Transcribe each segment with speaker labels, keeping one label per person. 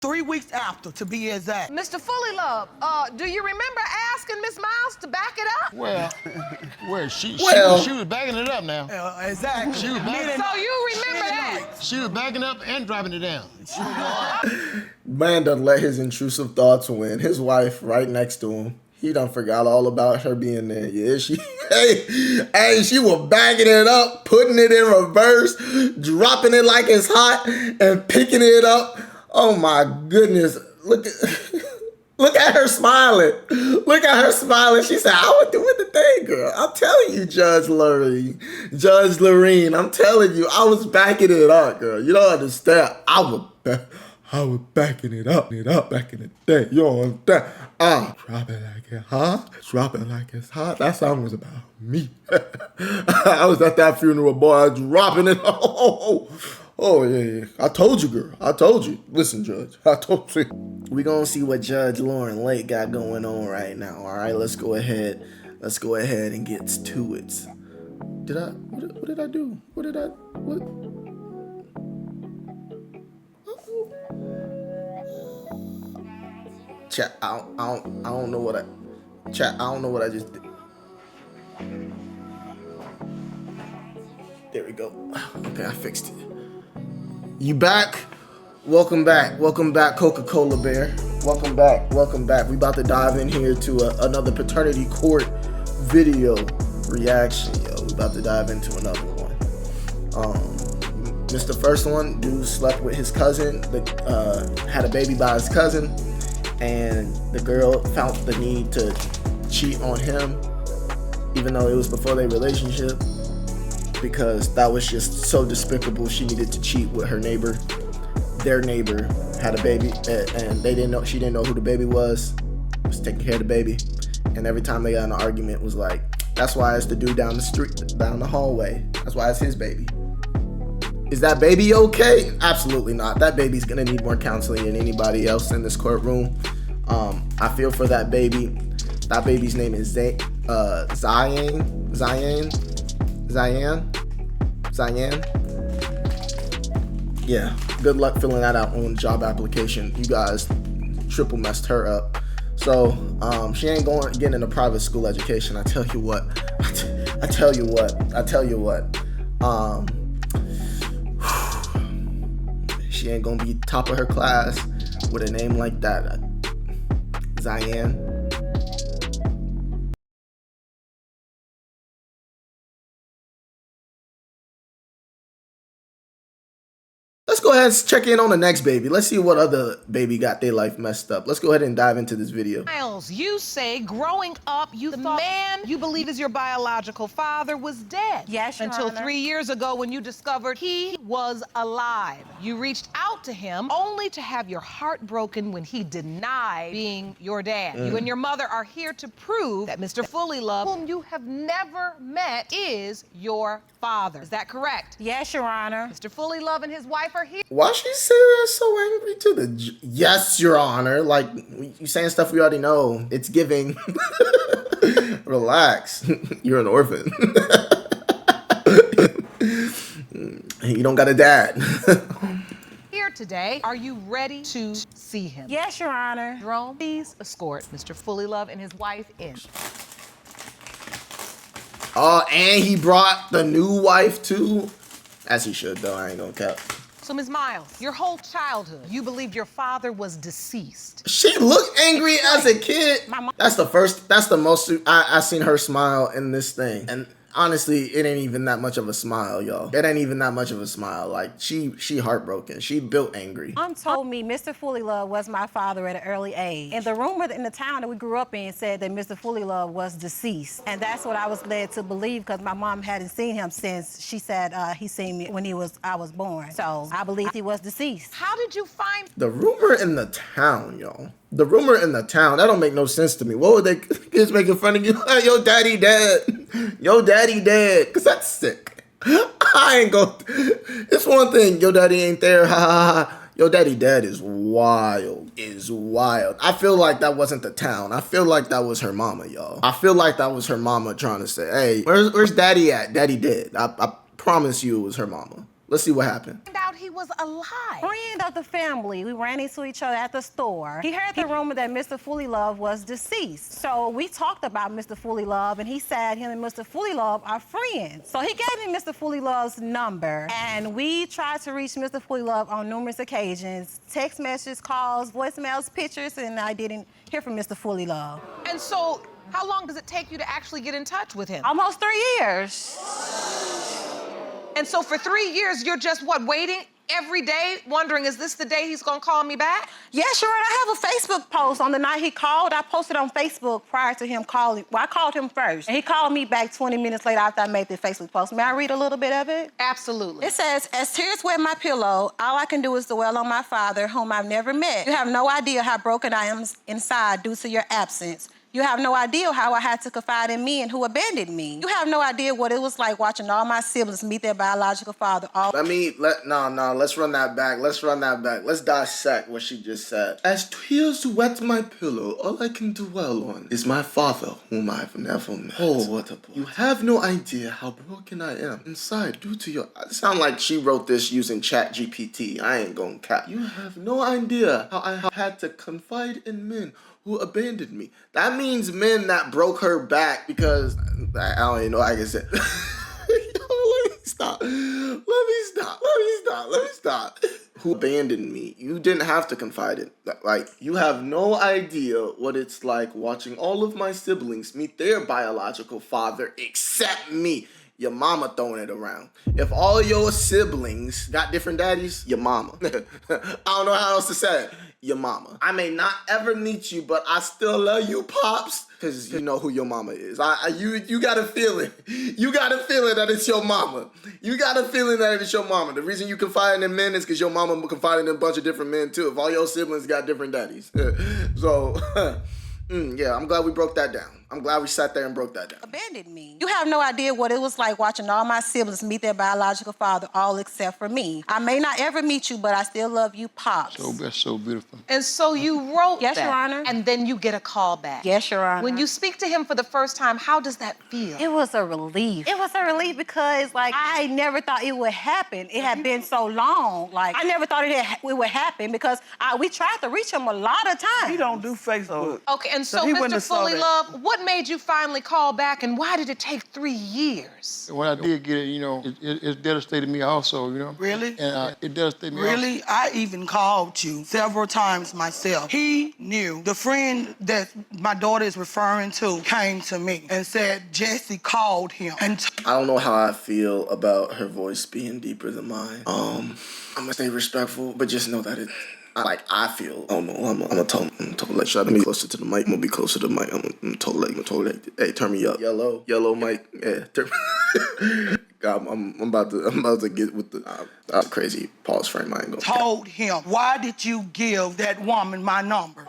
Speaker 1: 3 weeks after, to be exact.
Speaker 2: Mr. Fully Love, do you remember asking Miss Miles to back it up?
Speaker 3: Well, she was backing it up now.
Speaker 1: Exactly.
Speaker 3: She was backing.
Speaker 2: So you remember that?
Speaker 3: She was backing up and driving it down.
Speaker 4: Man done let his intrusive thoughts win. His wife right next to him. He done forgot all about her being there. Yeah, she, hey, she was bagging it up, putting it in reverse, dropping it like it's hot, and picking it up. Oh my goodness. Look at her smiling. Look at her smiling. She said, I was doing the thing, girl. I'm telling you, Judge Lorene, I'm telling you, I was backing it up, girl. You don't understand. I was backing it up back in the day. You don't understand. Drop it like it hot. Drop it like it's hot. That song was about me. I was at that funeral, boy. I was dropping it. Oh, yeah. I told you, girl. I told you. Listen, Judge. I told you. We gonna see what Judge Lauren Lake got going on right now. All right, let's go ahead. Let's go ahead and get to it. What did I do? What? Chat, I don't know what I just did. There we go. Okay, I fixed it. You back? Welcome back, Coca-Cola Bear. Welcome back. We about to dive in here to another paternity court video reaction, yo. We about to dive into another one. Mr. First one, dude slept with his cousin, had a baby by his cousin, and the girl felt the need to cheat on him, even though it was before their relationship, because that was just so despicable. She needed to cheat with her neighbor. Their neighbor had a baby, and she didn't know who the baby was taking care of the baby, and every time they got in an argument was like, that's why it's the dude down the street, down the hallway. That's why it's his baby. Is that baby okay? Absolutely not. That baby's gonna need more counseling than anybody else in this courtroom. I feel for that baby. That baby's name is Zayan. Yeah, good luck filling that out on job application. You guys triple messed her up. So she ain't getting in a private school education. I tell you what. She ain't gonna be top of her class with a name like that. Zayan. Let's go ahead and check in on the next baby. Let's see what other baby got their life messed up. Let's go ahead and dive into this video.
Speaker 2: Miles, you say growing up, you thought the man you believe is your biological father was dead.
Speaker 5: Yes, Your
Speaker 2: Until
Speaker 5: Honor.
Speaker 2: 3 years ago when you discovered he was alive. You reached out to him only to have your heart broken when he denied being your dad. You and your mother are here to prove that Mr. Fully Love, whom you have never met, is your father. Is that correct?
Speaker 5: Yes, Your Honor.
Speaker 2: Mr. Fully Love and his wife are here.
Speaker 4: Why she say that so angry to the yes, Your Honor? Like, you saying stuff we already know. It's giving. Relax. You're an orphan. You don't got a dad.
Speaker 2: Here today. Are you ready to see him?
Speaker 5: Yes, Your Honor.
Speaker 2: Jerome, please escort Mr. Fully Love and his wife in.
Speaker 4: Oh, and he brought the new wife too. As he should, though. I ain't gonna cap.
Speaker 2: So, Ms. Miles, your whole childhood, you believed your father was deceased.
Speaker 4: She looked angry as a kid. That's the most I seen her smile in this thing. And honestly, it ain't even that much of a smile, y'all. It ain't even that much of a smile. Like, she heartbroken. She built angry.
Speaker 5: Mom told me Mr. Fully Love was my father at an early age. And the rumor in the town that we grew up in said that Mr. Fully Love was deceased. And that's what I was led to believe because my mom hadn't seen him since she said he seen me when I was born. So I believed he was deceased.
Speaker 2: How did you find
Speaker 4: The rumor in the town, y'all. The rumor in the town, that don't make no sense to me. What would they kids making fun of you? Yo, daddy dead. Yo, daddy dead. Because that's sick. I ain't go. It's one thing. Yo, daddy ain't there. Ha ha ha. Yo, daddy dead is wild. I feel like that wasn't the town. I feel like that was her mama, y'all. I feel like that was her mama trying to say, hey, where's daddy at? Daddy dead. I promise you it was her mama. Let's see what happened.
Speaker 2: Found out he was alive.
Speaker 5: Friend of the family. We ran into each other at the store. He heard the rumor that Mr. Fully Love was deceased. So we talked about Mr. Fully Love, and he said him and Mr. Fully Love are friends. So he gave me Mr. Fully Love's number, and we tried to reach Mr. Fully Love on numerous occasions. Text messages, calls, voicemails, pictures, and I didn't hear from Mr. Fully Love.
Speaker 2: And so, how long does it take you to actually get in touch with him?
Speaker 5: Almost 3 years.
Speaker 2: And so for 3 years, you're just, what, waiting every day, wondering, is this the day he's gonna call me back?
Speaker 5: Yeah, sure. I have a Facebook post on the night he called. I posted on Facebook prior to him calling. Well, I called him first, and he called me back 20 minutes later after I made the Facebook post. May I read a little bit of it?
Speaker 2: Absolutely.
Speaker 5: It says, as tears wet my pillow, all I can do is dwell on my father, whom I've never met. You have no idea how broken I am inside due to your absence. You have no idea how I had to confide in me and who abandoned me. You have no idea what it was like watching all my siblings meet their biological father.
Speaker 4: Let's run that back. Let's dissect what she just said. As tears wet my pillow, all I can dwell on is my father, whom I've never met. Oh, what a boy. You have no idea how broken I am inside due to your... It sounds like she wrote this using ChatGPT. I ain't gonna cap. You have no idea how I had to confide in men who abandoned me. That means men that broke her back because... I don't even know how I can say... Let me stop. Who abandoned me? You didn't have to confide in. Like, you have no idea what it's like watching all of my siblings meet their biological father except me. Your mama throwing it around. If all your siblings got different daddies, your mama. I don't know how else to say it. Your mama. I may not ever meet you, but I still love you, Pops. Because you know who your mama is. You got a feeling. You got a feeling that it's your mama. You got a feeling that it's your mama. The reason you confide in men is because your mama confided in a bunch of different men too. If all your siblings got different daddies. So, yeah, I'm glad we broke that down. I'm glad we sat there and broke that down.
Speaker 5: Abandoned me. You have no idea what it was like watching all my siblings meet their biological father, all except for me. I may not ever meet you, but I still love you, Pops.
Speaker 3: So that's so beautiful.
Speaker 2: And so you wrote
Speaker 5: Yes,
Speaker 2: that,
Speaker 5: Your Honor.
Speaker 2: and then you get a call back.
Speaker 5: Yes, Your Honor.
Speaker 2: When you speak to him for the first time, how does that feel?
Speaker 5: It was a relief. It was a relief because, like, I never thought it would happen. It had been so long. Like, I never thought it would happen because we tried to reach him a lot of times.
Speaker 1: He don't do Facebook.
Speaker 2: Okay, and so
Speaker 1: he wouldn't
Speaker 2: Mr.
Speaker 1: have saw
Speaker 2: Fully
Speaker 1: that.
Speaker 2: Love, what made you finally call back, and why did it take 3 years?
Speaker 3: When I did get it, you know, it devastated me also, you know.
Speaker 1: Really?
Speaker 3: And it devastated me
Speaker 1: Really? I even called you several times myself. He knew. The friend that my daughter is referring to came to me and said Jesse called him. And
Speaker 4: I don't know how I feel about her voice being deeper than mine. I'm gonna stay respectful, but just know that I feel. Oh no, I'm gonna totally let you. Let me be closer to the mic. I'm gonna be closer to the mic. I'm totally. Hey, turn me up. Yellow mic. Yeah. God, I'm about to get with the crazy pause frame. I ain't gonna.
Speaker 1: told him, why did you give that woman my number?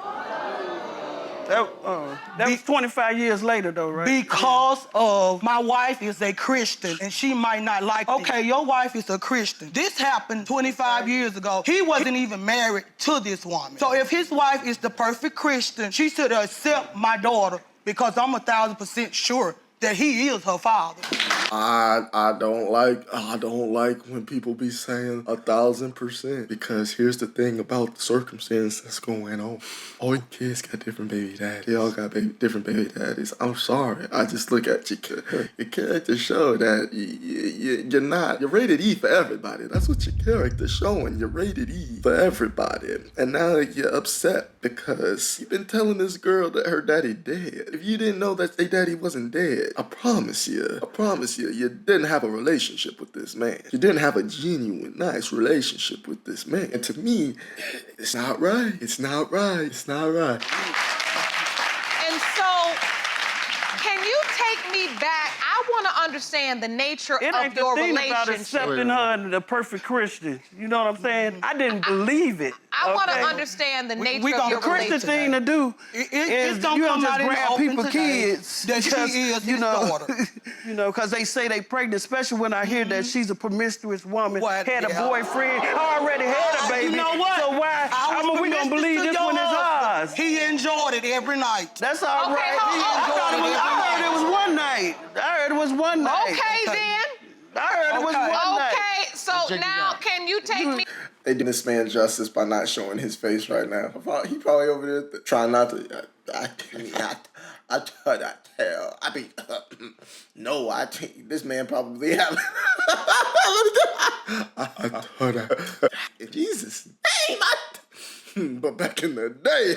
Speaker 6: That was 25 years later, though, right?
Speaker 1: Because of my wife is a Christian, and she might not like it. Okay, your wife is a Christian. This happened 25 years ago. He wasn't even married to this woman. So if his wife is the perfect Christian, she should accept my daughter because I'm 1,000% sure that he is her father.
Speaker 4: I don't like when people be saying 1,000% because here's the thing about the circumstance that's going on. All your kids got different baby daddies. They all got different baby daddies. I'm sorry. I just look at your character show that you're rated E for everybody. That's what your character's showing. You're rated E for everybody. And now you're upset because you've been telling this girl that her daddy dead. If you didn't know that their daddy wasn't dead, I promise you, you didn't have a relationship with this man. You didn't have a genuine, nice relationship with this man. And to me, it's not right. It's not right. It's not right.
Speaker 2: And so, can you take me back? I want to understand the nature
Speaker 6: It
Speaker 2: of
Speaker 6: ain't the
Speaker 2: your
Speaker 6: thing about
Speaker 2: relationship.
Speaker 6: accepting her and the perfect Christian. You know what I'm saying? I didn't believe it.
Speaker 2: I want to
Speaker 6: okay?
Speaker 2: understand the nature
Speaker 1: we
Speaker 2: of
Speaker 1: gonna
Speaker 2: your
Speaker 6: The Christian
Speaker 2: relationship.
Speaker 6: thing to do
Speaker 1: It's
Speaker 6: is
Speaker 1: gonna
Speaker 6: you don't
Speaker 1: come
Speaker 6: just
Speaker 1: out in the
Speaker 6: grab
Speaker 1: open
Speaker 6: people's
Speaker 1: today
Speaker 6: kids
Speaker 1: that she
Speaker 6: because,
Speaker 1: is
Speaker 6: you
Speaker 1: his
Speaker 6: know,
Speaker 1: daughter.
Speaker 6: you know, because they say they pregnant, especially when I hear that she's a promiscuous woman,
Speaker 1: What?
Speaker 6: had a
Speaker 1: Yeah.
Speaker 6: boyfriend, already had a baby.
Speaker 1: You know what?
Speaker 6: So why? We gonna believe this one is ours?
Speaker 1: He enjoyed it every night.
Speaker 6: That's all
Speaker 2: Okay,
Speaker 6: right.
Speaker 2: I
Speaker 6: I heard it was one night.
Speaker 2: Okay, then.
Speaker 6: I heard it was one night.
Speaker 2: Okay, So now, can you take me?
Speaker 4: They did this man justice by not showing his face right now. He probably over there trying not to. No, I think this man probably have. Jesus, but back in the day,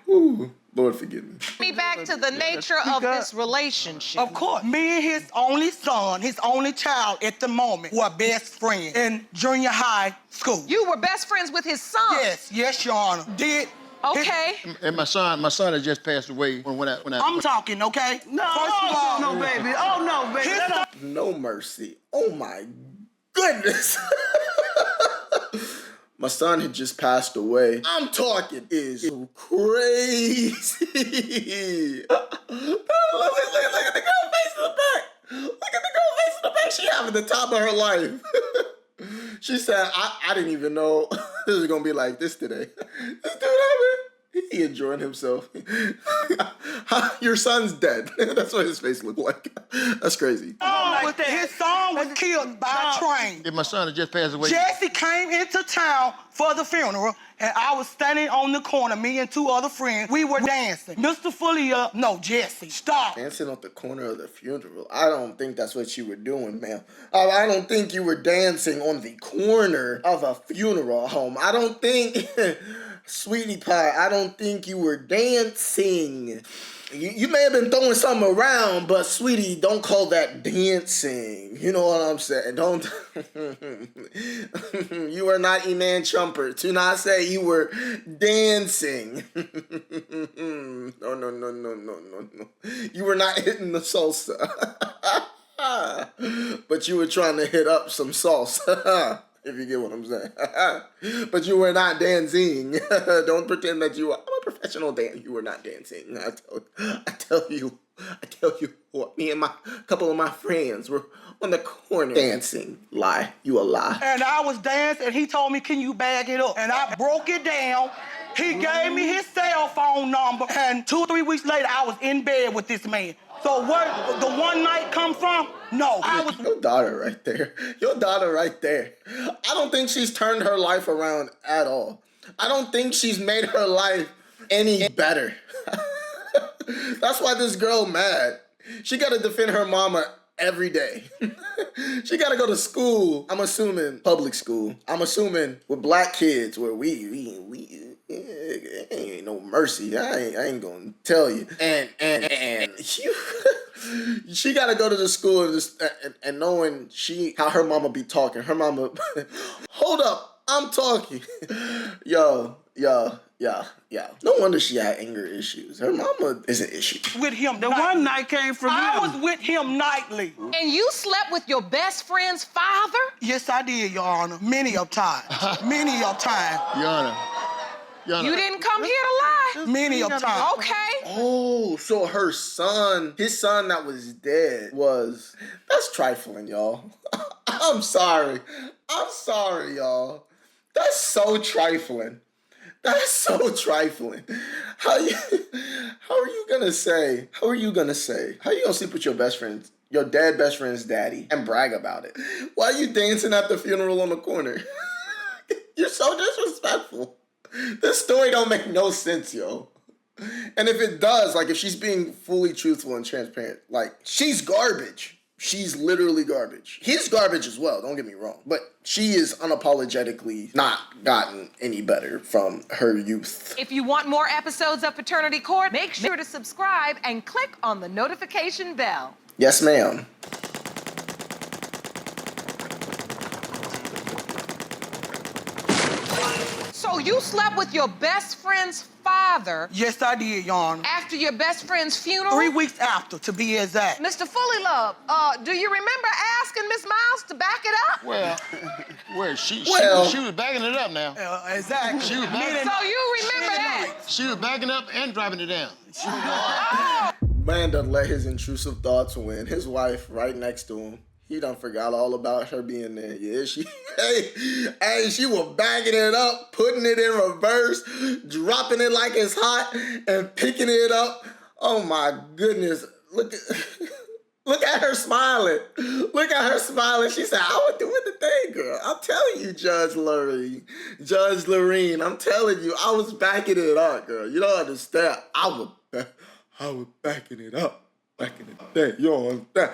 Speaker 4: ooh, Lord forgive me.
Speaker 2: Me back to the nature of this relationship.
Speaker 1: Of course. Me and his only son, his only child at the moment, were best friends in junior high school.
Speaker 2: You were best friends with his son.
Speaker 1: Yes, Your Honor.
Speaker 2: Okay.
Speaker 3: And my son had just passed away when I.
Speaker 1: I'm talking, okay?
Speaker 6: No,
Speaker 1: First of all,
Speaker 6: no, baby. Oh, no, baby.
Speaker 4: No mercy. Oh my goodness. My son had just passed away. I'm talking is so crazy. Look at the girl face in the back. Look at the girl face in the back. She having the time of her life. She said, I didn't even know this was going to be like this today. This dude, he enjoying himself. Your son's dead. That's what his face looked like. That's crazy.
Speaker 1: His son was killed by a train.
Speaker 3: If my son had just passed away.
Speaker 1: Jesse came into town for the funeral, and I was standing on the corner, me and two other friends. We were dancing. Mr. Fulia, no, Jesse, stop.
Speaker 4: Dancing on the corner of the funeral. I don't think that's what you were doing, ma'am. I don't think you were dancing on the corner of a funeral home. I don't think, sweetie pie, I don't think you were dancing. You may have been throwing something around, but sweetie, don't call that dancing. You know what I'm saying? Don't. You are not Eman Chumper. Do not say you were dancing. No. You were not hitting the salsa. But you were trying to hit up some salsa. If you get what I'm saying. But you were not dancing. Don't pretend that you are. I'm a professional dancer. You were not dancing. I tell you what. Me and a couple of my friends were on the corner dancing. Lie. You a lie.
Speaker 1: And I was dancing, and he told me, can you bag it up? And I broke it down. He gave me his cell phone number, and 2 or 3 weeks later, I was in bed with this man. So where the one night come from? No, I was...
Speaker 4: Your daughter right there. Your daughter right there. I don't think she's turned her life around at all. I don't think she's made her life any better. That's why this girl mad. She got to defend her mama every day. She got to go to school. I'm assuming public school. I'm assuming with black kids where we ain't no mercy. I ain't gonna tell you. And she gotta go to the school and just and knowing how her mama be talking. Her mama, hold up, I'm talking. Yo. No wonder she had anger issues. Her mama is an issue.
Speaker 1: With him.
Speaker 6: The one night came from him.
Speaker 1: I was with him nightly.
Speaker 2: And you slept with your best friend's father?
Speaker 1: Yes, I did, Your Honor. Many of times. Many of times.
Speaker 3: Your Honor.
Speaker 2: You didn't come here to lie?
Speaker 1: Many of times.
Speaker 2: Okay.
Speaker 4: Oh, so his son that was dead that's trifling, y'all. I'm sorry, y'all. That's so trifling. How are you gonna sleep with your best friend, your dead best friend's daddy, and brag about it? Why are you dancing at the funeral on the corner? You're so disrespectful. This story don't make no sense, yo. And if it does, like if she's being fully truthful and transparent, like she's garbage. She's literally garbage. He's garbage as well, don't get me wrong. But she is unapologetically not gotten any better from her youth.
Speaker 2: If you want more episodes of Paternity Court, make sure to subscribe and click on the notification bell.
Speaker 4: Yes, ma'am.
Speaker 2: So you slept with your best friend's father?
Speaker 1: Yes, I did, Your Honor.
Speaker 2: After your best friend's funeral?
Speaker 1: 3 weeks after, to be exact.
Speaker 2: Mr. Fully Love, do you remember asking Miss Miles to back it up?
Speaker 3: Well, she was backing it up now.
Speaker 1: Exactly.
Speaker 3: She was backing.
Speaker 2: So you remember that?
Speaker 3: She was backing up and driving it down.
Speaker 4: Man done let his intrusive thoughts win. His wife right next to him. He done forgot all about her being there. Yeah, she was bagging it up, putting it in reverse, dropping it like it's hot, and picking it up. Oh my goodness. Look Look at her smiling. Look at her smiling. She said, I was doing the thing, girl. I'm telling you, Judge Lorene. Judge Lorene, I'm telling you, I was backing it up, girl. You don't understand. I was backing it up. Back in the day, you don't understand.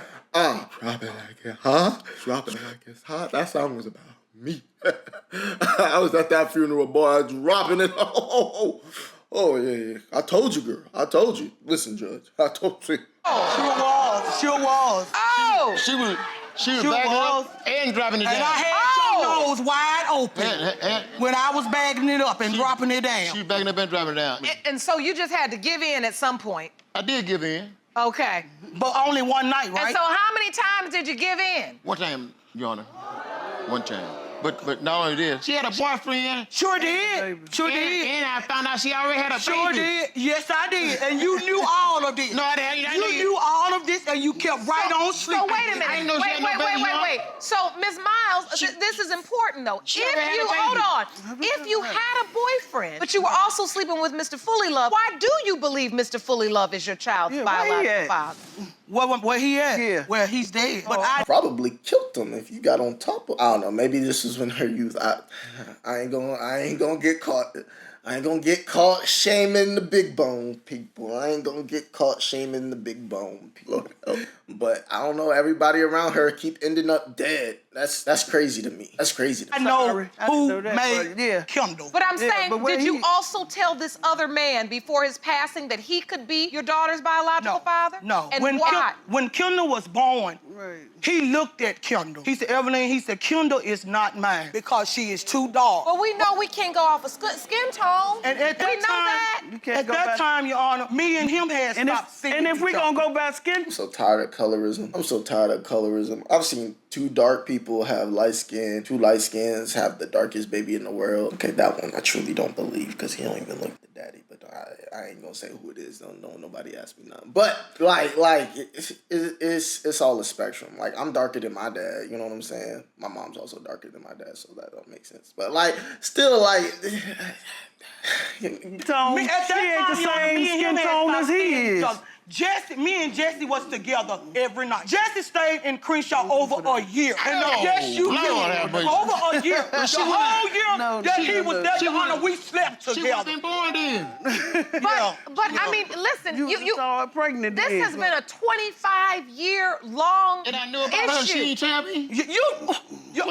Speaker 4: Drop it like it hot. Drop it like it's hot. That song was about me. I was at that funeral, boy, dropping it. Oh, yeah. I told you, girl. I told you. Listen, Judge. I told you.
Speaker 1: Sure was.
Speaker 2: Oh!
Speaker 3: She was
Speaker 1: Sure
Speaker 3: backing it
Speaker 1: was.
Speaker 3: up and dropping it
Speaker 1: And I
Speaker 3: down.
Speaker 1: had your nose wide open
Speaker 3: And
Speaker 1: when I was bagging it up and dropping it down.
Speaker 3: she was backing up and dropping it down.
Speaker 2: And so you just had to give in at some point.
Speaker 3: I did give in.
Speaker 2: Okay.
Speaker 1: But only one night, right?
Speaker 2: And so how many times did you give in?
Speaker 3: One time, Your Honor. One time. But not only this, she had a boyfriend.
Speaker 1: Sure did. Sure did.
Speaker 3: And I found out she already had a
Speaker 1: Sure
Speaker 3: baby.
Speaker 1: did. Yes, I did. And you knew all of this.
Speaker 3: No, I didn't.
Speaker 1: You knew all of this, and you kept right on sleeping.
Speaker 2: So wait a minute.
Speaker 3: I didn't know she had no baby,
Speaker 2: Wait. So, Ms. Miles, this is important though.
Speaker 3: She already had a baby.
Speaker 2: Hold on. If you had a boyfriend, but you were also sleeping with Mr. Fully Love, why do you believe Mr. Fully Love is your child's
Speaker 6: Yeah, where he
Speaker 2: biological
Speaker 6: at?
Speaker 2: father?
Speaker 1: Where he at?
Speaker 6: Yeah.
Speaker 1: Well, he's dead. But I
Speaker 4: Probably killed him if you got on top of. I don't know. Maybe this was when her youth. I ain't gonna get caught. I ain't gonna get caught shaming the big bone people. I ain't gonna get caught shaming the big bone people. But I don't know. Everybody around her keep ending up dead. That's crazy to me. That's crazy to me.
Speaker 1: I know
Speaker 6: Sorry. I
Speaker 1: who
Speaker 6: didn't know that,
Speaker 1: made
Speaker 6: but yeah.
Speaker 1: Kendall.
Speaker 2: But I'm
Speaker 6: Yeah,
Speaker 2: saying,
Speaker 6: but where
Speaker 2: did you
Speaker 6: he-
Speaker 2: also tell this other man before his passing that he could be your daughter's biological father?
Speaker 1: No.
Speaker 2: And
Speaker 1: when
Speaker 2: why?
Speaker 1: When Kendall was born,
Speaker 6: Right.
Speaker 1: he looked at Kendall. He said, Evelyn, he said, Kendall is not mine because she is too dark.
Speaker 2: Well, we know we can't go off of skin tone.
Speaker 1: And at
Speaker 2: we
Speaker 1: that
Speaker 2: know
Speaker 1: time,
Speaker 2: that.
Speaker 6: You can't
Speaker 1: at
Speaker 6: go
Speaker 1: that
Speaker 6: back-
Speaker 1: time, Your Honor, me and him had stopped seeing
Speaker 6: And if we
Speaker 1: each
Speaker 6: gonna
Speaker 1: other.
Speaker 6: go by skin,
Speaker 4: I'm so tired of colorism. I've seen two dark people have light skin. Two light skins have the darkest baby in the world. Okay, that one I truly don't believe because he don't even look the daddy. But I ain't gonna say who it is. Don't know. Nobody asked me nothing. But it's all a spectrum. Like I'm darker than my dad. You know what I'm saying? My mom's also darker than my dad, so that don't make sense. But still.
Speaker 6: tone,
Speaker 1: Me, at
Speaker 6: she ain't
Speaker 1: that
Speaker 6: the
Speaker 1: time, Your Honor,
Speaker 6: same
Speaker 1: me and him
Speaker 6: skin
Speaker 1: had
Speaker 6: tone
Speaker 1: stopped
Speaker 6: as he
Speaker 1: seeing each
Speaker 6: is.
Speaker 1: other. Me and Jesse was together every night. Jesse stayed in Crenshaw over a year. And
Speaker 3: No,
Speaker 1: yes, you
Speaker 3: Lord
Speaker 1: did.
Speaker 3: have mercy.
Speaker 1: Over a year. The whole year
Speaker 6: No,
Speaker 1: that
Speaker 6: she
Speaker 1: he was
Speaker 6: wouldn't
Speaker 1: there,
Speaker 6: have-
Speaker 1: Your
Speaker 6: she
Speaker 1: Honor,
Speaker 6: wouldn't-
Speaker 1: we slept
Speaker 3: She
Speaker 1: together.
Speaker 3: wasn't born then.
Speaker 2: But I mean, listen,
Speaker 6: You saw her pregnant
Speaker 2: this
Speaker 6: then.
Speaker 2: has been a 25-year-long
Speaker 3: And I knew about her. She
Speaker 2: issue.
Speaker 3: ain't tell me.
Speaker 1: Your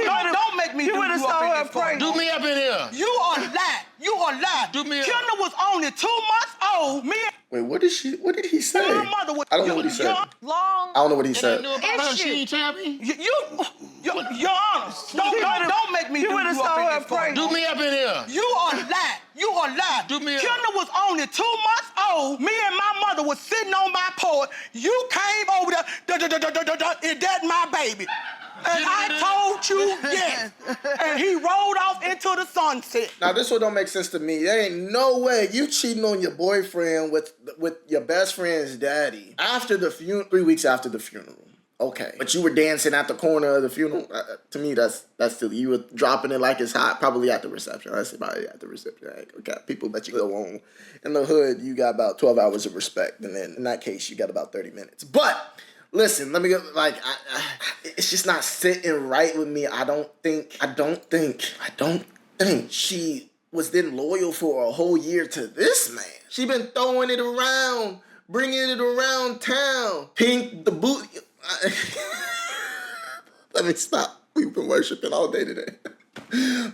Speaker 1: Honor, don't make me do you
Speaker 6: would've
Speaker 1: up
Speaker 6: saw
Speaker 1: in
Speaker 6: her
Speaker 1: this court.
Speaker 3: Do me up in here.
Speaker 1: You are lying. You are lying.
Speaker 3: Do me a-
Speaker 1: Kendall was only 2 months old. Me
Speaker 4: Wait, what did he say?
Speaker 1: and my mother was.
Speaker 4: I don't know what he said.
Speaker 2: Long.
Speaker 4: I don't know what he
Speaker 3: And I
Speaker 4: said.
Speaker 3: knew about her.
Speaker 2: Issue.
Speaker 3: She ain't tell me.
Speaker 1: Your Honor, don't make me do
Speaker 6: would've
Speaker 1: you up
Speaker 6: saw
Speaker 1: in
Speaker 6: her
Speaker 1: this court.
Speaker 6: pregnant.
Speaker 3: Do me up in here.
Speaker 1: You are lying. You are lying.
Speaker 3: Do me a-
Speaker 1: Kendall was only 2 months old. Me and my mother was sitting on my porch. You came over there. Is that my baby? And I told you yes. And he rolled off into the sunset.
Speaker 4: Now this one don't make sense to me. There ain't no way you cheating on your boyfriend with your best friend's daddy after the 3 weeks after the funeral. Okay, but you were dancing at the corner of the funeral. To me, that's still you were dropping it like it's hot. Probably at the reception. I say probably at the reception. Okay, people that you go on in the hood, you got about 12 hours of respect, and then in that case, you got about 30 minutes. But listen, let me go. It's just not sitting right with me. I don't think she was then loyal for a whole year to this man. She been throwing it around, bringing it around town. Pink the boot. Let me stop. We've been worshiping all day today.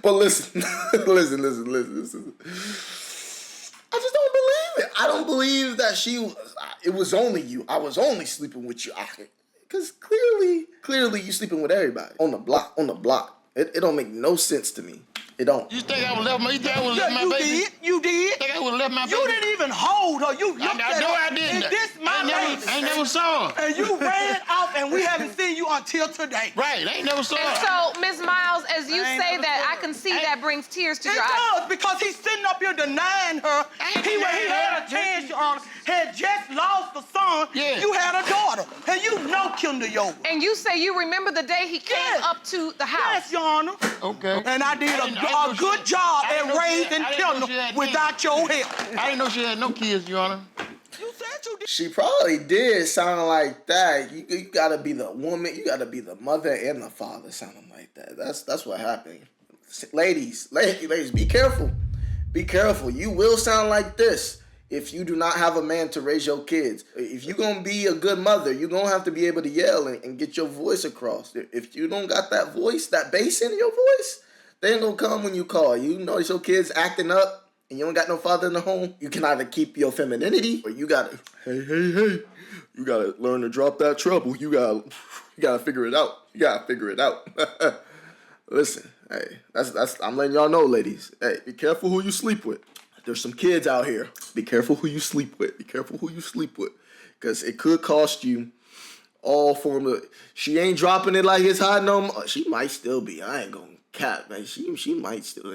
Speaker 4: But listen. I just don't believe it. I don't believe that it was only you. I was only sleeping with you. Because clearly you sleeping with everybody. On the block. It don't make no sense to me. It don't.
Speaker 3: You think I would left my? You think I would
Speaker 1: Yeah,
Speaker 3: left my
Speaker 1: you
Speaker 3: baby?
Speaker 1: did. You did.
Speaker 3: Think I would left my baby?
Speaker 1: You didn't even hold her. You looked
Speaker 3: I
Speaker 1: at
Speaker 3: know
Speaker 1: her.
Speaker 3: I didn't.
Speaker 1: Is this my baby?
Speaker 3: I ain't never saw her.
Speaker 1: And you ran off, and we haven't seen you until today.
Speaker 3: Right, I ain't never saw
Speaker 2: And
Speaker 3: her.
Speaker 2: so, Ms. Miles, as you
Speaker 1: I ain't
Speaker 2: say
Speaker 1: never
Speaker 2: that,
Speaker 1: saw
Speaker 2: I can see that brings tears to
Speaker 1: It
Speaker 2: your eyes.
Speaker 1: does, because he's sitting up here denying her. He had a chance, Your Honor. Had just lost a son.
Speaker 3: Yeah.
Speaker 1: You had a daughter. And you know Kendall yours.
Speaker 2: And you say you remember the day he came
Speaker 1: Yes.
Speaker 2: up to the house.
Speaker 1: Yes, Your Honor.
Speaker 3: Okay.
Speaker 1: And I did
Speaker 3: I didn't know
Speaker 1: a
Speaker 3: she
Speaker 1: good
Speaker 3: had-
Speaker 1: job
Speaker 3: I didn't
Speaker 1: at
Speaker 3: know she
Speaker 1: raising
Speaker 3: had- I didn't know
Speaker 1: Kendall
Speaker 3: she had
Speaker 1: without your help.
Speaker 3: I didn't know she had no kids, Your Honor.
Speaker 1: You said you
Speaker 4: She probably did sound like that. You gotta be the woman, you gotta be the mother and the father sounding like that. That's what happened. Ladies, be careful. Be careful. You will sound like this if you do not have a man to raise your kids. If you're gonna be a good mother, you're gonna have to be able to yell and get your voice across. If you don't got that voice, that bass in your voice, they ain't gonna come when you call. You notice your kids acting up and you don't got no father in the home, you can either keep your femininity or you gotta, hey. You gotta learn to drop that treble. You gotta figure it out. You gotta figure it out. Listen, hey, that's I'm letting y'all know, ladies. Hey, be careful who you sleep with. There's some kids out here. Be careful who you sleep with. Be careful who you sleep with. Because it could cost you all form of... She ain't dropping it like it's hot no more. She might still be. I ain't gonna cap, man. She might still...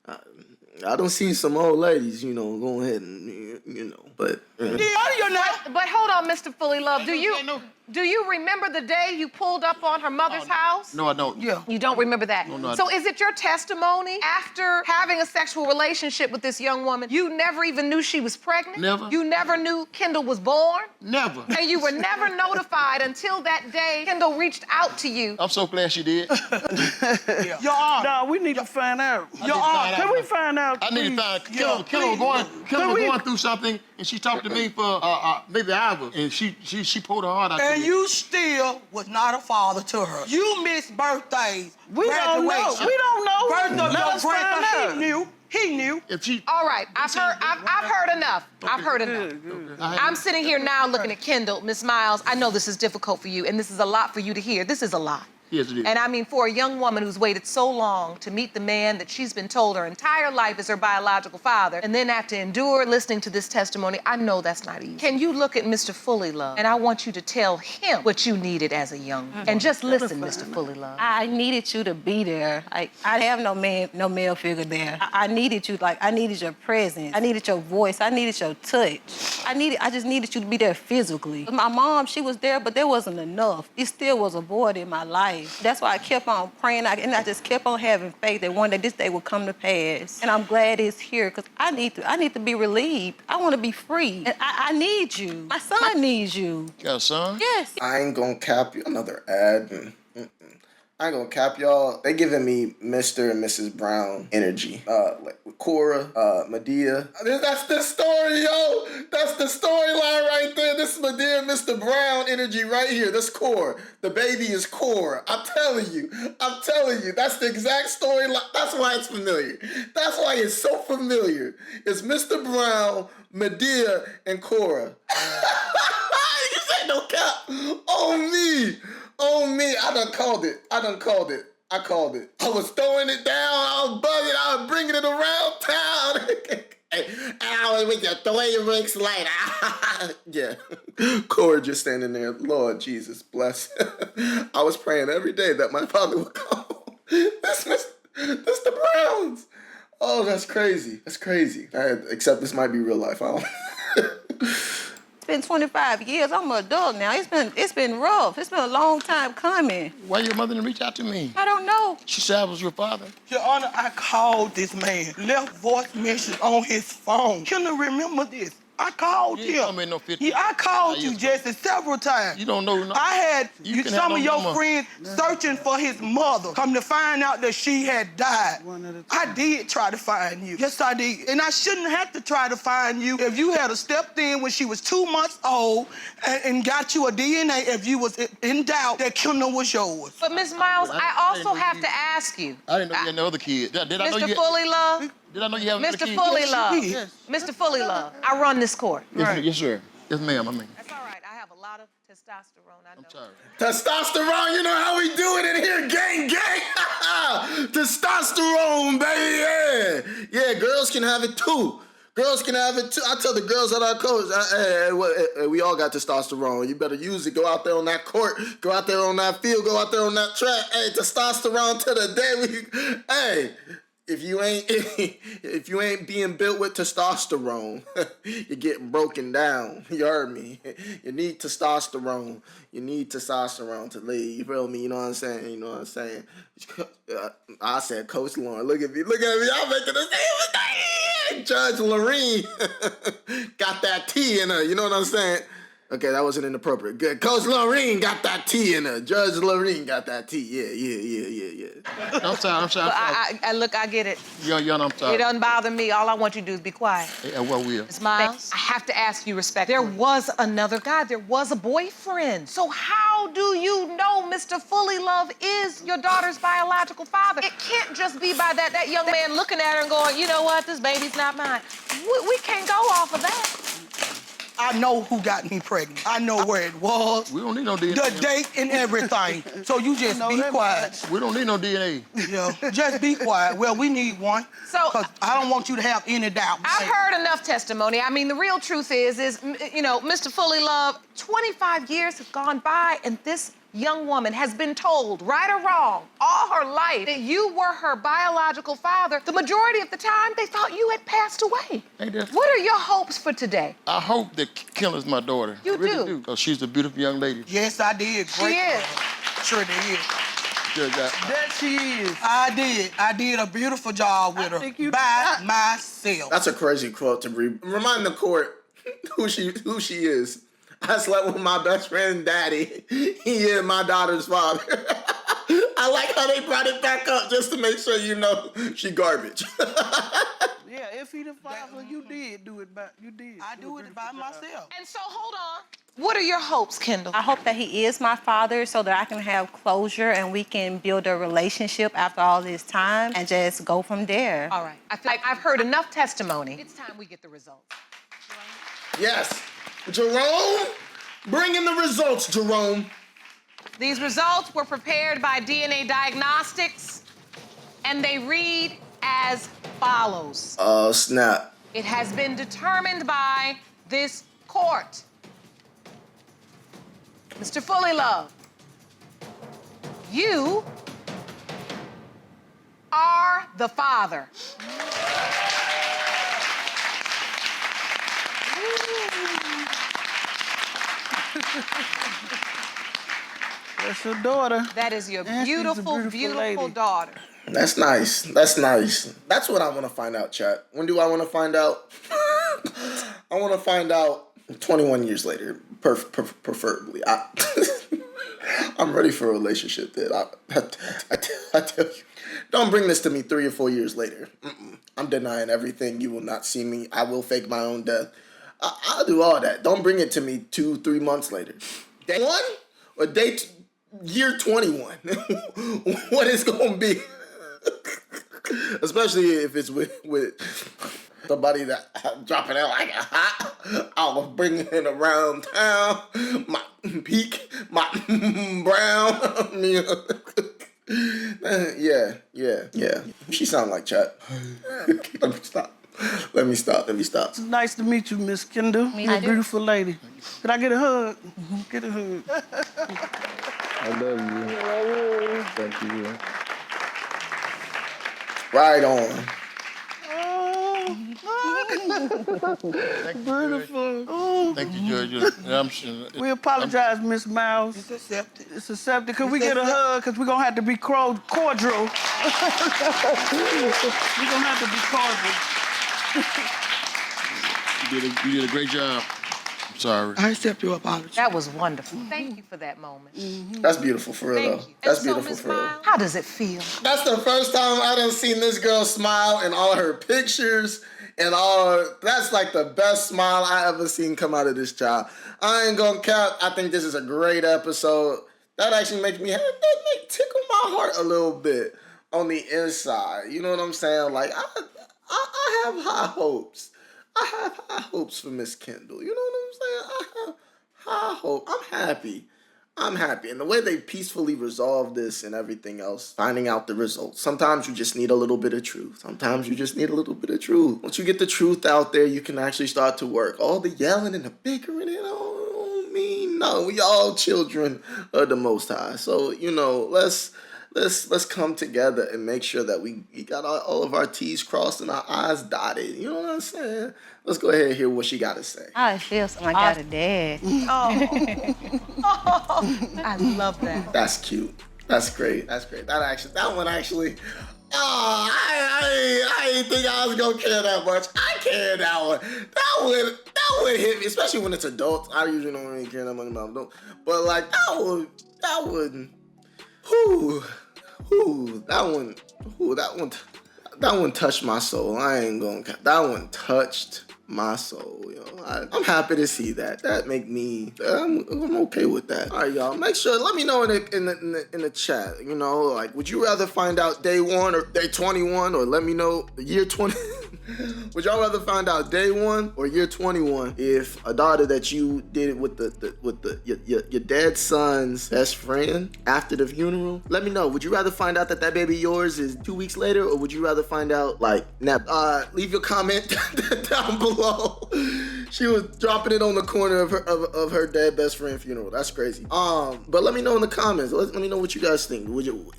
Speaker 4: I don't see some old ladies, go ahead and, but...
Speaker 2: But hold on, Mr. Fully Love. Do you remember the day you pulled up on her mother's house?
Speaker 3: No, I don't.
Speaker 1: Yeah.
Speaker 2: You don't remember that?
Speaker 3: No, I
Speaker 2: so
Speaker 3: don't.
Speaker 2: is it your testimony after having a sexual relationship with this young woman, you never even knew she was pregnant?
Speaker 3: Never.
Speaker 2: You never knew Kendall was born?
Speaker 3: Never.
Speaker 2: And you were never notified until that day Kendall reached out to you.
Speaker 3: I'm so glad she did.
Speaker 1: Your Honor.
Speaker 6: No, we need to find out.
Speaker 1: Your Honor.
Speaker 6: Can we find out?
Speaker 3: I need to find
Speaker 1: Yeah,
Speaker 3: Kendall was
Speaker 6: we-
Speaker 3: going through something, and she talked to me for maybe an hour, and she pulled her heart out.
Speaker 1: And
Speaker 3: to me.
Speaker 1: you still was not a father to her. You missed birthdays,
Speaker 6: We don't know.
Speaker 1: graduation.
Speaker 6: We don't know.
Speaker 1: Birthday of
Speaker 6: Let
Speaker 1: your
Speaker 6: us find
Speaker 1: grandson.
Speaker 6: out.
Speaker 1: He knew.
Speaker 3: If she,
Speaker 2: All right, I've heard enough. I've heard enough. I'm sitting here now looking at Kendall. Miss Miles, I know this is difficult for you, and this is a lot for you to hear. This is a lot.
Speaker 3: Yes, it is.
Speaker 2: And I mean, for a young woman who's waited so long to meet the man that she's been told her entire life is her biological father, and then have to endure listening to this testimony, I know that's not easy. Can you look at Mr. Fully Love, and I want you to tell him what you needed as a young man. And just listen, Mr. Fully Love.
Speaker 5: I needed you to be there. Like, I have no male figure there. I needed you, I needed your presence. I needed your voice. I needed your touch. I just needed you to be there physically. My mom, she was there, but there wasn't enough. It still was a void in my life. That's why I kept on praying, and I just kept on having faith that one day this day would come to pass. And I'm glad it's here, because I need to be relieved. I want to be free. And I need you. My son needs you.
Speaker 3: You got a son?
Speaker 5: Yes.
Speaker 4: I ain't gonna cap you. Another ad. I ain't gonna cap y'all. They giving me Mr. and Mrs. Brown energy. Like Cora, Medea. That's the story, yo. That's the storyline right there. This is Medea and Mr. Brown energy right here. That's Cora. The baby is Cora. I'm telling you. That's the exact storyline. That's why it's familiar. That's why it's so familiar. It's Mr. Brown, Medea, and Cora. You say no cap. On me. I done called it. I called it. I was throwing it down. I was buzzing. I was bringing it around town. And I was with you throwing your rings light. Yeah. Corey just standing there. Lord Jesus, bless. I was praying every day that my father would come. That's the Browns. Oh, that's crazy. Except this might be real life. I don't...
Speaker 5: It's been 25 years. I'm an adult now. It's been rough. It's been a long time coming.
Speaker 3: Why your mother didn't reach out to me?
Speaker 5: I don't know.
Speaker 3: She said I was your father.
Speaker 1: Your Honor, I called this man, left voice message on his phone. Can you remember this? I called
Speaker 3: You
Speaker 1: him.
Speaker 3: ain't told me no 50.
Speaker 1: Yeah, I called you, Jesse, several times.
Speaker 3: You don't know. No.
Speaker 1: I had
Speaker 3: You can
Speaker 1: some
Speaker 3: have
Speaker 1: of
Speaker 3: no
Speaker 1: your
Speaker 3: number.
Speaker 1: friends searching for his mother. Come to find out that she had died. I did try to find you. Yes, I did. And I shouldn't have to try to find you if you had stepped in when she was 2 months old and got you a DNA if you was in doubt that Kendall was yours.
Speaker 2: But Miss Miles, I also
Speaker 3: didn't know
Speaker 2: have
Speaker 3: you-
Speaker 2: to ask you.
Speaker 3: I didn't know you had no other kid. Did I know
Speaker 2: Mr.
Speaker 3: you?
Speaker 2: Fully Love,
Speaker 3: Did I know you have another
Speaker 2: Mr.
Speaker 3: kid?
Speaker 2: Fully
Speaker 1: Yes,
Speaker 2: Love,
Speaker 1: you did.
Speaker 2: Mr. Fully Love, I run this court.
Speaker 3: Yes, sir. Yes, ma'am. I mean.
Speaker 2: That's all right. I have a lot of testosterone, I know.
Speaker 3: I'm sorry.
Speaker 4: Testosterone, you know how we do it in here, gang. Testosterone, baby. Yeah, girls can have it too. I tell the girls at our coach, hey, we all got testosterone. You better use it. Go out there on that court. Go out there on that field. Go out there on that track. Hey, testosterone to the day. Hey, if you ain't being built with testosterone, you're getting broken down. You heard me. You need testosterone. You need testosterone to lead. You feel me? You know what I'm saying? I said, Coach Lauren, look at me. I'm making the same mistake. Judge Lorene got that tea in her. You know what I'm saying? Okay, that wasn't inappropriate. Good. Coach Lorene got that tea in her. Judge Lorene got that tea. Yeah.
Speaker 3: I'm sorry.
Speaker 2: Look, I get it.
Speaker 3: Young, I'm sorry.
Speaker 2: It doesn't bother me. All I want you to do is be quiet.
Speaker 3: Yeah, well, we are.
Speaker 2: Miss Miles, I have to ask you respectfully. There was another guy. There was a boyfriend. So how do you know Mr. Fully Love is your daughter's biological father? It can't just be by that young man looking at her and going, you know what, this baby's not mine. We can't go off of that.
Speaker 1: I know who got me pregnant. I know where it was.
Speaker 3: We don't need no DNA.
Speaker 1: The date and everything. So you just be quiet.
Speaker 3: We don't need no DNA.
Speaker 1: Yeah, just be quiet. Well, we need one.
Speaker 2: So-
Speaker 1: because I don't want you to have any doubt.
Speaker 2: I've heard enough testimony. I mean, the real truth is, you know, Mr. Fully Love, 25 years have gone by, and this young woman has been told, right or wrong, all her life, that you were her biological father. The majority of the time, they thought you had passed away.
Speaker 3: Ain't that-
Speaker 2: What are your hopes for today?
Speaker 3: I hope that Kelly's my daughter.
Speaker 2: You
Speaker 3: I really
Speaker 2: do?
Speaker 3: Because she's a beautiful young lady.
Speaker 1: Yes, I did. Great.
Speaker 2: She is.
Speaker 1: Sure did.
Speaker 3: Judge,
Speaker 6: That she is.
Speaker 1: I did. I did a beautiful job with her
Speaker 6: think you-
Speaker 1: by myself.
Speaker 4: That's a crazy quote to read. Remind the court who she is. I slept with my best friend, Daddy. He is my daughter's father. I like how they brought it back up just to make sure you know she garbage.
Speaker 6: Yeah, if he the father, you did do it by, you did.
Speaker 1: I do it by myself.
Speaker 2: And so, hold on. What are your hopes, Kendall?
Speaker 5: I hope that he is my father so that I can have closure and we can build a relationship after all this time and just go from there.
Speaker 2: All right. I feel like I've heard enough testimony. It's time we get the results.
Speaker 4: Yes. Jerome, bring in the results, Jerome.
Speaker 2: These results were prepared by DNA Diagnostics, and they read as follows.
Speaker 4: Oh, snap.
Speaker 2: It has been determined by this court. Mr. Fully Love, you are the father.
Speaker 6: That's your daughter.
Speaker 2: That is your
Speaker 6: And she's a
Speaker 2: beautiful, beautiful
Speaker 6: lady.
Speaker 2: daughter.
Speaker 4: That's nice. That's nice. That's what I want to find out, chat. When do I want to find out? I want to find out 21 years later, preferably. I'm ready for a relationship, dude. I tell you, don't bring this to me 3 or 4 years later. I'm denying everything. You will not see me. I will fake my own death. I'll do all that. Don't bring it to me 2-3 months later. Day 1 or year 21? What it's gonna be? Especially if it's with somebody that dropping it like a hot. I was bringing it around town. My peak, my brown. Yeah. She sound like chat. Let me stop.
Speaker 6: It's nice to meet you, Miss Kendall. You're a beautiful lady. Can I get a hug? Get a hug.
Speaker 3: I love you. Thank you.
Speaker 4: Right on.
Speaker 6: Beautiful. Oh.
Speaker 3: Thank you, Judge. I'm sure.
Speaker 6: We apologize, Miss Miles.
Speaker 1: It's accepted.
Speaker 6: It's accepted. Could we get a hug? Because we're going to have to be cordial. We're going to have to be cordial.
Speaker 3: You did a great job. I'm sorry.
Speaker 1: I accept your apology.
Speaker 2: That was wonderful. Thank you for that moment.
Speaker 4: That's beautiful for real,
Speaker 2: Thank
Speaker 4: though.
Speaker 2: you.
Speaker 4: That's
Speaker 2: And so,
Speaker 4: beautiful
Speaker 2: Ms.
Speaker 4: for real.
Speaker 2: Miles, how does it feel?
Speaker 4: That's the first time I done seen this girl smile in all her pictures and all. That's like the best smile I ever seen come out of this child. I ain't gonna cap. I think this is a great episode. That actually makes me tickle my heart a little bit on the inside. You know what I'm saying? Like I have high hopes. I have high hopes for Miss Kendall. You know what I'm saying? I have high hope. I'm happy. And the way they peacefully resolve this and everything else, finding out the results. Sometimes you just need a little bit of truth. Once you get the truth out there, you can actually start to work. All the yelling and the bickering, it don't mean no. We all children of the Most High. So, let's come together and make sure that we got all of our T's crossed and our I's dotted. You know what I'm saying? Let's go ahead and hear what she got to say.
Speaker 5: I feel like I got a dad.
Speaker 2: I love that.
Speaker 4: That's cute. That's great. That one actually. Oh, I ain't think I was gonna care that much. I care that one. That would hit me, especially when it's adults. I usually don't really care that much about adults. But like that would that one touched my soul. I ain't gonna cap. That one touched my soul, yo. I'm happy to see that. That make me. I'm okay with that. All right, y'all. Make sure. Let me know in the chat. You know, like, would you rather find out day 1 or day 21, or let me know the year 20? Would y'all rather find out day 1 or year 21 if a daughter that you did with your dad's son's best friend after the funeral? Let me know. Would you rather find out that baby yours is 2 weeks later, or would you rather find out like leave your comment down below. She was dropping it on the corner of her dead best friend funeral. That's crazy. But let me know in the comments. Let me know what you guys think.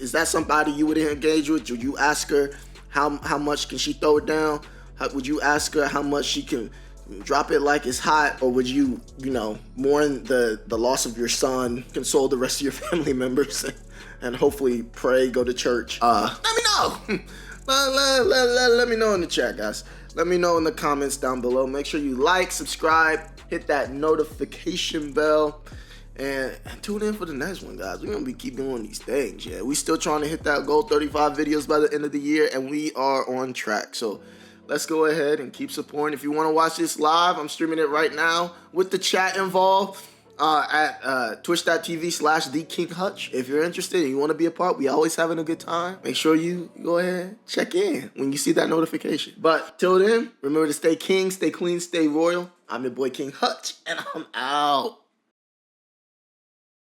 Speaker 4: Is that somebody you would engage with? Would you ask her how much can she throw it down? Would you ask her how much she can drop it like it's hot? Or would you mourn the loss of your son, console the rest of your family members, and hopefully pray, go to church? Let me know. Let me know in the chat, guys. Let me know in the comments down below. Make sure you like, subscribe, hit that notification bell, and tune in for the next one, guys. We're gonna keep doing these things. Yeah, we still trying to hit that goal, 35 videos by the end of the year, and we are on track. So let's go ahead and keep supporting. If you want to watch this live, I'm streaming it right now with the chat involved at twitch.tv/TheKingHutch. If you're interested and you want to be a part, we always having a good time. Make sure you go ahead, check in when you see that notification. But till then, remember to stay king, stay clean, stay royal. I'm your boy King Hutch, and I'm out.